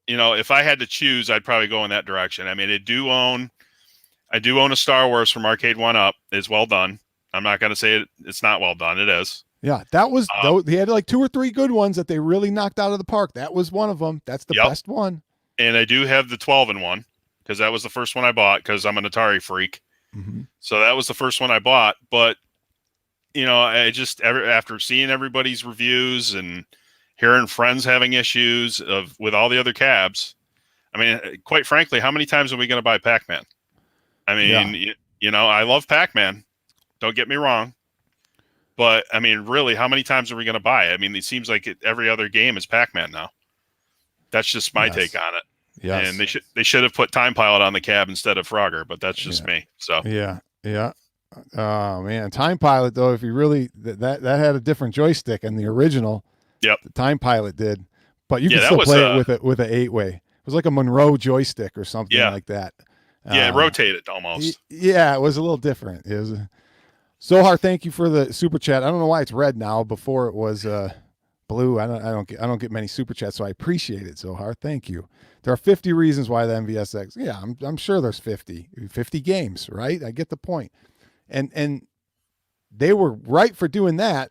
if I had to choose, I'd probably go in that direction. I mean, I do own a Star Wars from Arcade 1-Up. It's well done. I'm not going to say it's not well done. It is. Yeah, that was. They had like 2 or 3 good ones that they really knocked out of the park. That was one of them. That's the best one. And I do have the 12-in-1. Because that was the first one I bought because I'm an Atari freak. Mm-hmm. So that was the first one I bought. But, I just, after seeing everybody's reviews and hearing friends having issues with all the other cabs. I mean, quite frankly, how many times are we going to buy Pac-Man? I mean, you know, I love Pac-Man. Don't get me wrong. But, I mean, really, how many times are we going to buy it? I mean, it seems like every other game is Pac-Man now. That's just my take on it. Yes. And they should have put Time Pilot on the cab instead of Frogger, but that's just me. So yeah. Oh man, Time Pilot though, if you really that had a different joystick in the original. Yep. The Time Pilot did, but you Yeah, can that still was, play it with an 8-way. It was like a Monroe joystick or something like that. Yeah, it rotated almost. Yeah, it was a little different. It was Zohar, thank you for the super chat. I don't know why it's red now. Before it was blue. I don't get many super chats, so I appreciate it, Zohar. Thank you. There are 50 reasons why the MVSX. Yeah, I'm sure there's 50 games, right? I get the point. And they were right for doing that.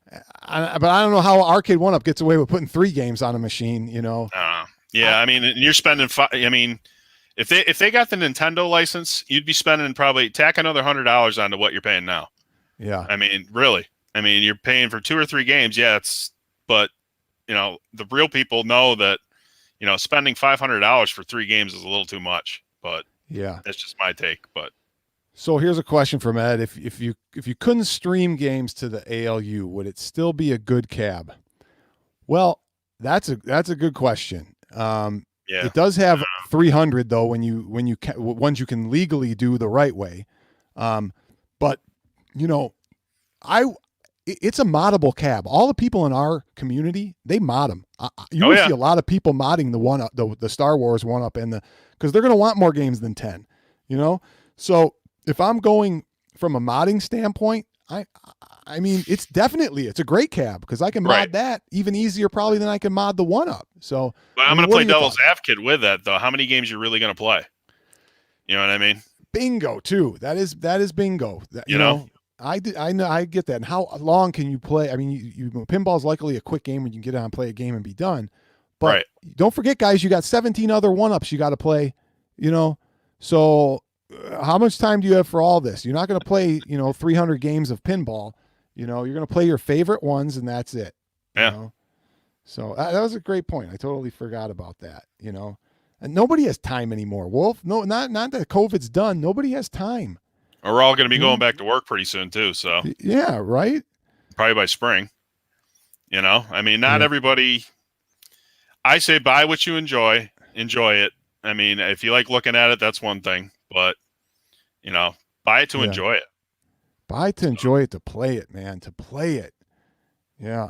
But I don't know how Arcade 1-Up gets away with putting 3 games on a machine, you know. Yeah, I mean, you're spending I mean, if they got the Nintendo license, you'd be spending probably tack another $100 onto what you're paying now. Yeah. I mean, really. I mean, you're paying for 2 or 3 games, but you know, the real people know that, you know, spending $500 for 3 games is a little too much. But yeah, that's just my take. But so here's a question from Ed: If you couldn't stream games to the ALU, would it still be a good cab? Well, that's a good question. It does have 300 though when you ones you can legally do the right way. But you know, it's a moddable cab. All the people in our community, they mod them. You will see a lot of people modding the 1-Up, the Star Wars 1-Up, because they're going to want more games than 10. You know, so if I'm going from a modding standpoint, I mean, it's a great cab because I can mod that even easier probably than I can mod the 1-Up. So, but I'm going to play devil's advocate with that though. How many games you're really going to play? You know what I mean? Bingo too. That is bingo. You know? I know, I get that. And how long can you play? I mean, pinball is likely a quick game when you can get on, play a game, and be done. But don't forget, guys, you got 17 other 1-Ups you got to play. You know, so how much time do you have for all this? You're not going to play, 300 games of pinball. You know, you're going to play your favorite ones, and that's it. Yeah. You know? So that was a great point. I totally forgot about that. You know, and nobody has time anymore. Wolf, no, not that COVID's done. Nobody has time. We're all going to be going back to work pretty soon too. So yeah, right. Probably by spring. You know, I mean, not everybody. I say buy what you enjoy it. I mean, if you like looking at it, that's one thing. But you know, buy it to enjoy it. Buy it to enjoy it, to play it, man. To play it. Yeah,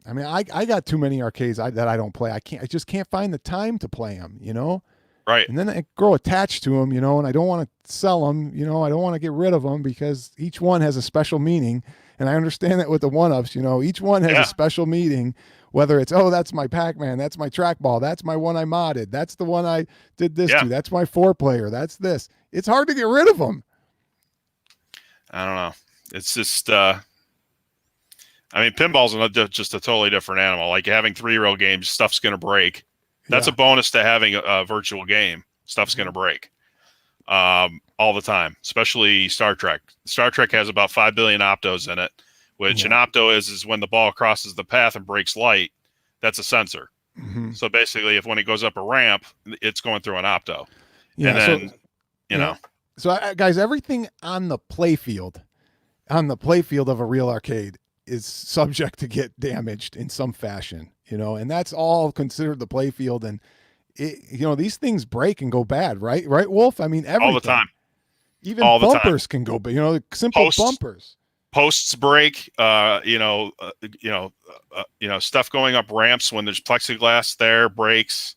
I got too many arcades that I don't play. I just can't find the time to play them. You know. Right. And then I grow attached to them, you know, and I don't want to sell them, you know, I don't want to get rid of them because each one has a special meaning. And I understand that with the 1-Ups, you know, each one has a special meaning, whether it's, that's my Pac-Man, that's my trackball, that's my one I modded, that's the one I did this to, that's my 4-player, that's this. It's hard to get rid of them. I don't know. It's just, I mean, pinball's just a totally different animal. Like having 3-year-old games, stuff's going to break. That's a bonus to having a virtual game. Stuff's going to break all the time, especially Star Trek. Star Trek has about 5 billion optos in it, which an opto is when the ball crosses the path and breaks light. That's a sensor. Mm-hmm. So basically, when it goes up a ramp, it's going through an opto. Yeah, and then, you know. So, guys, everything on the playfield of a real arcade is subject to get damaged in some fashion. You know, and that's all considered the play field. And, these things break and go bad, right? Right, Wolf? I mean, everything. All the time. Even all bumpers can go bad, simple bumpers. Posts break, stuff going up ramps when there's plexiglass there breaks.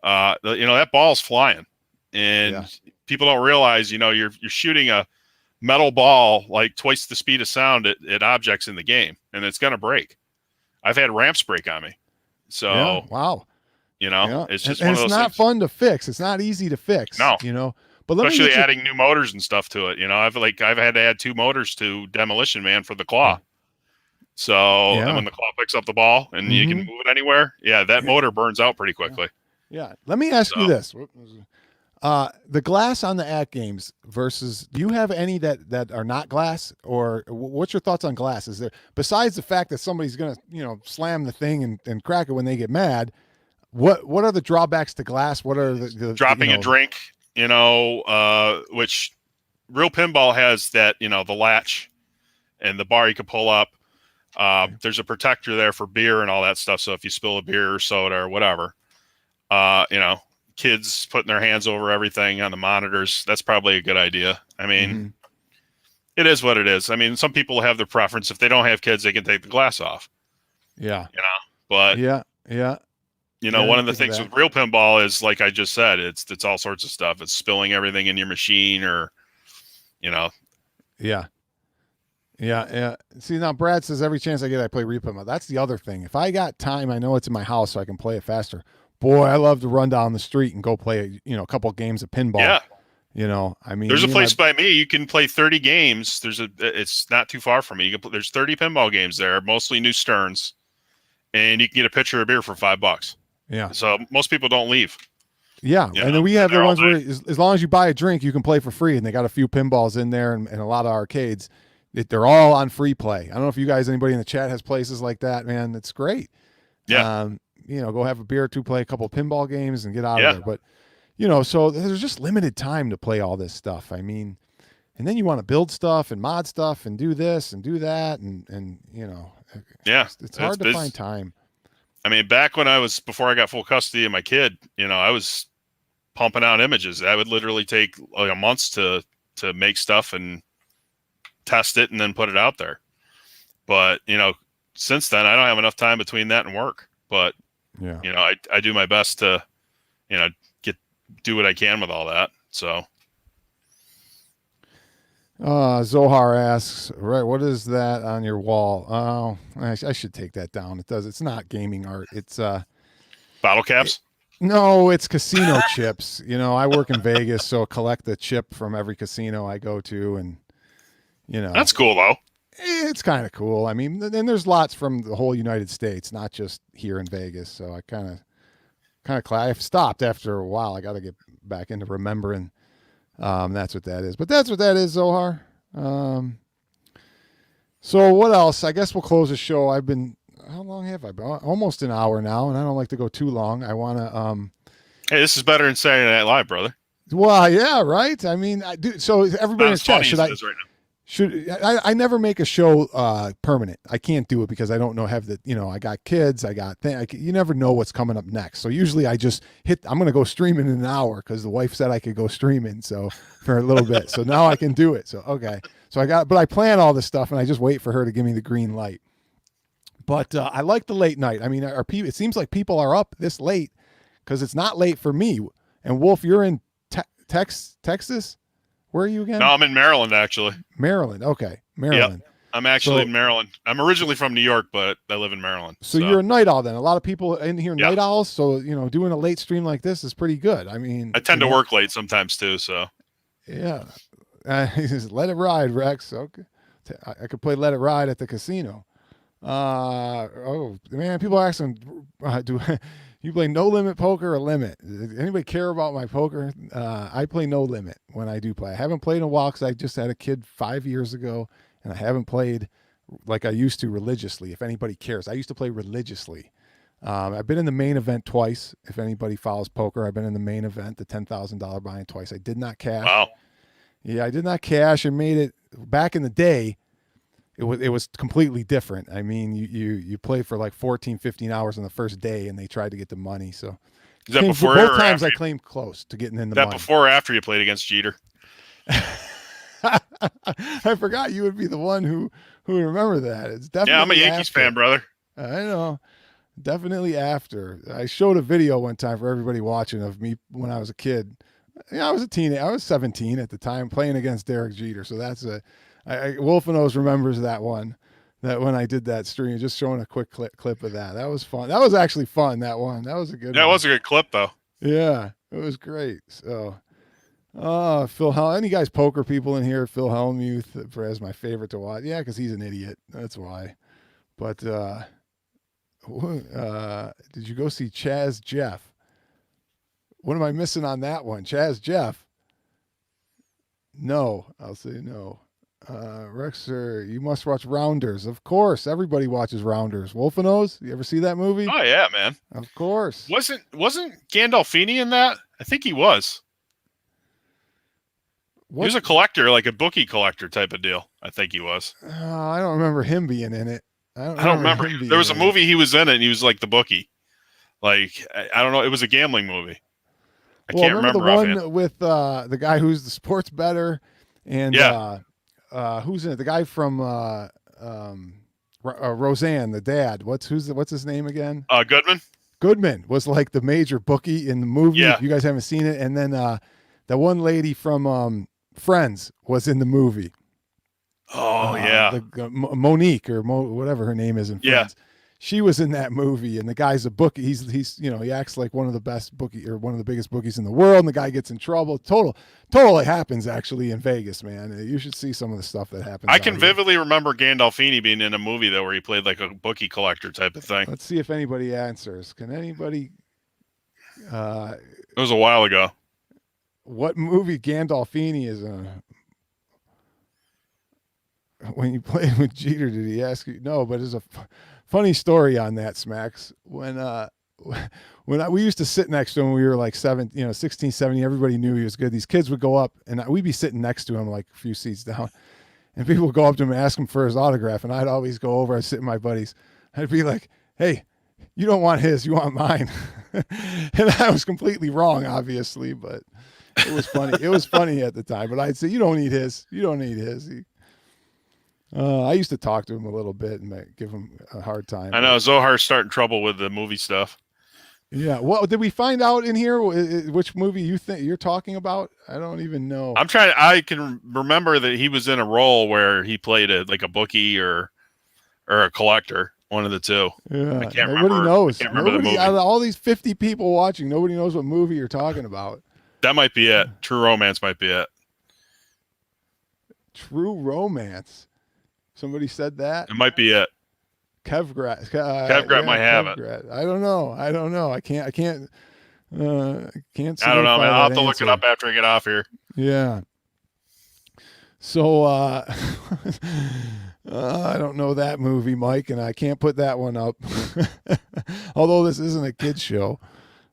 That ball's flying. And people don't realize, you're shooting a metal ball like twice the speed of sound at objects in the game, and it's going to break. I've had ramps break on me. So wow, it's just and one of those it's not things. fun to fix. It's not easy to fix. No, but especially adding new motors and stuff to it. I've had to add 2 motors to Demolition Man for the claw. So and when the claw picks up the ball and you can move it anywhere, that motor burns out pretty quickly. Yeah. Let me ask you this: The glass on the at games versus, do you have any that are not glass, or what's your thoughts on glass? Is there, besides the fact that somebody's going to, slam the thing and crack it when they get mad, what are the drawbacks to glass? What are the Dropping a drink, which real pinball has that, the latch and the bar you can pull up. There's a protector there for beer and all that stuff. So if you spill a beer or soda or whatever, kids putting their hands over everything on the monitors, that's probably a good idea. I mean, It is what it is. I mean, some people have their preference. If they don't have kids, they can take the glass off. Yeah. But yeah. One of the things with real pinball is, like I just said, it's all sorts of stuff. It's spilling everything in your machine, or Yeah. See, now Brad says every chance I get, I play real pinball. That's the other thing. If I got time, I know it's in my house, so I can play it faster. Boy, I love to run down the street and go play, a couple games of pinball. Yeah. I mean, there's a place by me. You can play 30 games. It's not too far from me. There's 30 pinball games there, mostly new Stearns, and you can get a pitcher of beer for $5. Yeah. So most people don't leave. Yeah. And then we have the ones where as long as you buy a drink, you can play for free. And they got a few pinballs in there and a lot of arcades. They're all on free play. I don't know if you guys, anybody in the chat has places like that, man. It's great. Yeah. Go have a beer or two, play a couple of pinball games and get out of there. But, so there's just limited time to play all this stuff. I mean, and then you want to build stuff and mod stuff and do this and do that. And it's hard to find time. I mean, before I got full custody of my kid, I was pumping out images. That would literally take like a month to make stuff and test it and then put it out there. But, since then I don't have enough time between that and work, but I do my best to, do what I can with all that. So. Zohar asks, right, what is that on your wall? Oh, I should take that down. It's not gaming art. It's bottle caps. No, it's casino chips. I work in Vegas, so I collect the chip from every casino I go to, and that's cool though. It's kind of cool. I mean, and there's lots from the whole United States, not just here in Vegas. So I I've stopped after a while. I got to get back into remembering. That's what that is. But that's what that is, Zohar. So what else? I guess we'll close the show. How long have I been? Almost an hour now, and I don't like to go too long. I want to. Hey, this is better than Saturday Night Live, brother. Well, yeah, right. I mean, I do. So everybody in the chat, I never make a show permanent. I can't do it because I don't know. I got kids. You never know what's coming up next. So usually I just I'm going to go streaming in an hour because the wife said I could go streaming. So for a little bit. So now I can do it. So, okay. So but I plan all this stuff and I just wait for her to give me the green light. But I like the late night. I mean, it seems like people are up this late because it's not late for me. And Wolf, you're in Texas. Where are you again? No, I'm in Maryland, actually. Maryland. Okay. Maryland. Yep. I'm actually in Maryland. I'm originally from New York, but I live in Maryland. So you're a night owl then. A lot of people in here night owls. So, doing a late stream like this is pretty good. I mean, I tend to work late sometimes too. So yeah. Let it ride, Rex. Okay. I could play Let It Ride at the casino. Oh man, people are asking, do you play no limit poker or limit? Anybody care about my poker? I play no limit when I do play. I haven't played in a while because I just had a kid 5 years ago, and I haven't played like I used to religiously. If anybody cares, I used to play religiously. I've been in the main event twice. If anybody follows poker, I've been in the main event, the $10,000 buy-in twice. I did not cash. Wow. Yeah, I did not cash and made it back in the day. It was completely different. I mean, you play for like 14, 15 hours on the first day, and they tried to get the money. So is that before both times I claimed close to getting in the money. That before or after you played against Jeter? I forgot you would be the one who would remember that. It's definitely I'm a Yankees fan, brother. I know. Definitely after. I showed a video one time for everybody watching of me when I was a kid. I was a teenager. I was 17 at the time playing against Derek Jeter. So that's Wolfenos remembers that one, that when I did that stream, just showing a quick clip of that. That was fun. That was actually fun, that one. That was a good one. That was a good clip, though. Yeah, it was great. So, Phil Helm, any guys poker people in here? Phil Hellmuth as my favorite to watch. Yeah, because he's an idiot. That's why. But did you go see Chaz Jeff? What am I missing on that one? Chaz, Jeff? No, I'll say no. Rexer, you must watch Rounders. Of course, everybody watches Rounders. Wolfenose, you ever see that movie? Oh yeah, man. Of course. Wasn't Gandolfini in that? I think he was. He was a collector, like a bookie collector type of deal. I think he was. I don't remember him being in it. I don't remember. There was a movie he was in it, and he was like the bookie. Like, I don't know. It was a gambling movie. I can't remember the one with the guy who's the sports bettor, and who's in it? The guy from Roseanne, the dad. What's his name again? Goodman. Goodman was like the major bookie in the movie. Yeah. If you guys haven't seen it, and then the one lady from Friends was in the movie. Oh yeah, Monique or whatever her name is in Friends. Yeah. She was in that movie, and the guy's a bookie. He's he acts like one of the best bookie or one of the biggest bookies in the world. And the guy gets in trouble. Totally happens actually in Vegas, man. You should see some of the stuff that happens. I can vividly remember Gandolfini being in a movie though where he played like a bookie collector type of thing. Let's see if anybody answers. Can anybody? It was a while ago. What movie Gandolfini is in? When you played with Jeter, did he ask you? No, but there's a funny story on that, Smacks. When we used to sit next to him, we were like 16, 17, everybody knew he was good. These kids would go up, and we'd be sitting next to him like a few seats down, and people would go up to him and ask him for his autograph, and I'd always go over, I'd sit with my buddies. I'd be like, hey, you don't want his, you want mine. And I was completely wrong, obviously, but it was funny. It was funny at the time, but I'd say, you don't need his. You don't need his. I used to talk to him a little bit and give him a hard time. I know Zohar's starting trouble with the movie stuff. Yeah. Well, did we find out in here which movie you think you're talking about? I don't even know. I can remember that he was in a role where he played a bookie or a collector, one of the two. Yeah. I can't nobody remember. knows. I can't remember the movie. Out of all these 50 people watching, nobody knows what movie you're talking about. That might be it. True Romance might be it. True Romance. Somebody said that? It might be it. Kevgrat. Kevgrat might have it. I don't know. I can't. I don't know, man. I'll have to look it up after I get off here. Yeah. So I don't know that movie, Mike, and I can't put that one up. Although this isn't a kid's show.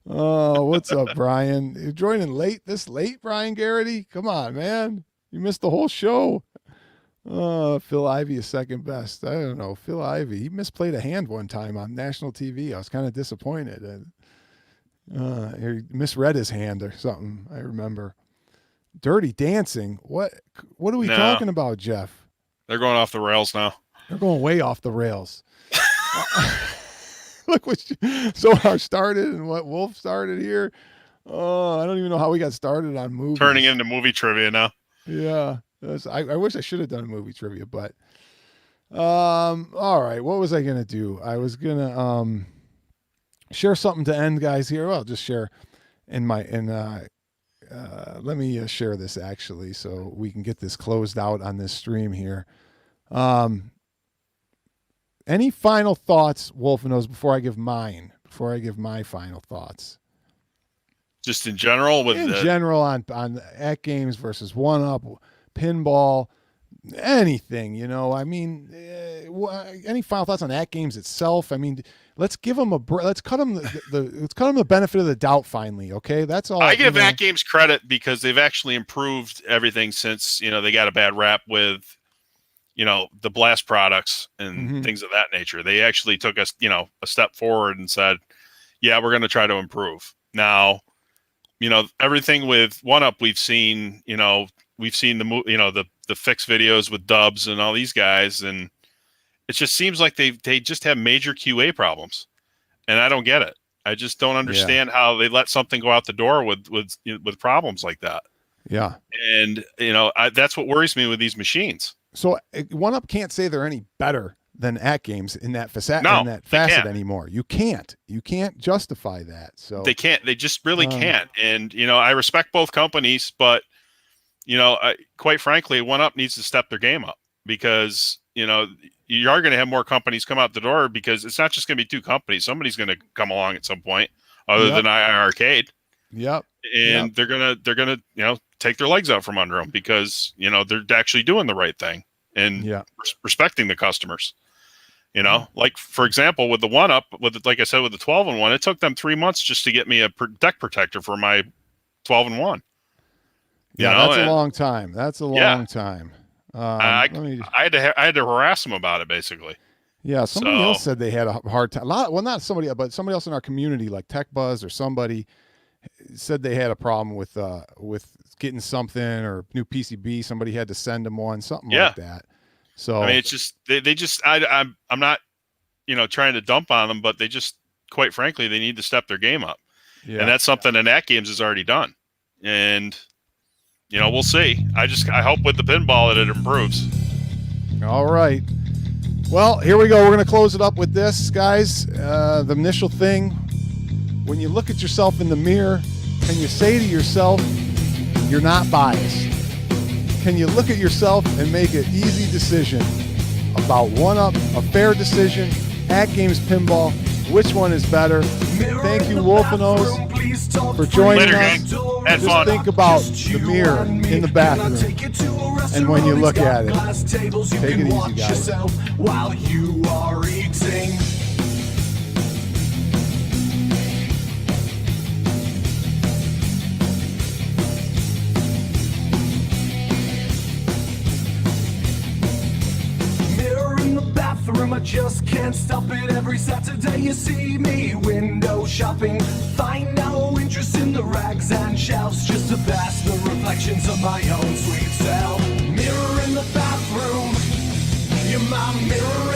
Oh, what's up, Brian? You're joining this late, Brian Garrity? Come on, man. You missed the whole show. Phil Ivey is second best. I don't know. Phil Ivey, he misplayed a hand one time on national TV. I was kind of disappointed. He misread his hand or something, I remember. Dirty Dancing. What are we talking about, Jeff? They're going off the rails now. They're going way off the rails. Look what Zohar started and what Wolf started here. Oh, I don't even know how we got started on movies. Turning into movie trivia now. Yeah. I wish I should have done a movie trivia, but all right. What was I gonna do? I was gonna share something to end, guys. Here, well, I'll just share let me share this actually, so we can get this closed out on this stream here. Any final thoughts, Wolfenose, before I give my final thoughts? Just in general, general on At Games versus One Up. Pinball, anything, I mean, any final thoughts on At Games itself? I mean, let's give them let's cut them the benefit of the doubt finally. Okay. That's all. I give At Games credit because they've actually improved everything since, they got a bad rap with, the blast products and things of that nature. They actually took us, a step forward and said, yeah, we're going to try to improve. Now, everything with One Up, we've seen the fixed videos with Dubs and all these guys, and it just seems like they just have major QA problems, and I don't get it. I just don't understand how they let something go out the door with problems like that. Yeah, and that's what worries me with these machines. So One Up can't say they're any better than At Games in that facet anymore. You can't justify that. So they can't. They just really can't. And I respect both companies, but quite frankly, One Up needs to step their game up because, you are going to have more companies come out the door because it's not just going to be two companies. Somebody's going to come along at some point other than II Arcade. Yep. and they're gonna take their legs out from under them because they're actually doing the right thing and respecting the customers. Like for example, with the one-up, like I said, with the 12-in-1, it took them 3 months just to get me a deck protector for my 12-in-1. That's a long time. That's a long time. I had to harass them about it basically. Yeah, somebody else said they had a hard time. Well, not somebody, but somebody else in our community, like Tech Buzz or somebody, said they had a problem with getting something or new PCB. Somebody had to send them one, something like that. So I mean, it's just they just I'm not trying to dump on them, but they just, quite frankly, they need to step their game up. Yeah. And that's something that Nat Games has already done. And we'll see. I hope with the pinball that it improves. All right. Well, here we go. We're going to close it up with this, guys. The initial thing, when you look at yourself in the mirror, can you say to yourself, you're not biased? Can you look at yourself and make an easy decision about one-up, a fair decision, at Games Pinball, which one is better? Thank you, Wolfenose, for joining us. Have Just fun. think about the mirror in the bathroom, and when you look at it, take it easy, guys. While you are eating. I just can't stop it. Every Saturday you see me window shopping. Find no interest in the rags and shelves, just to pass the reflections of my own sweet self. Mirror in the bathroom, you're my mirror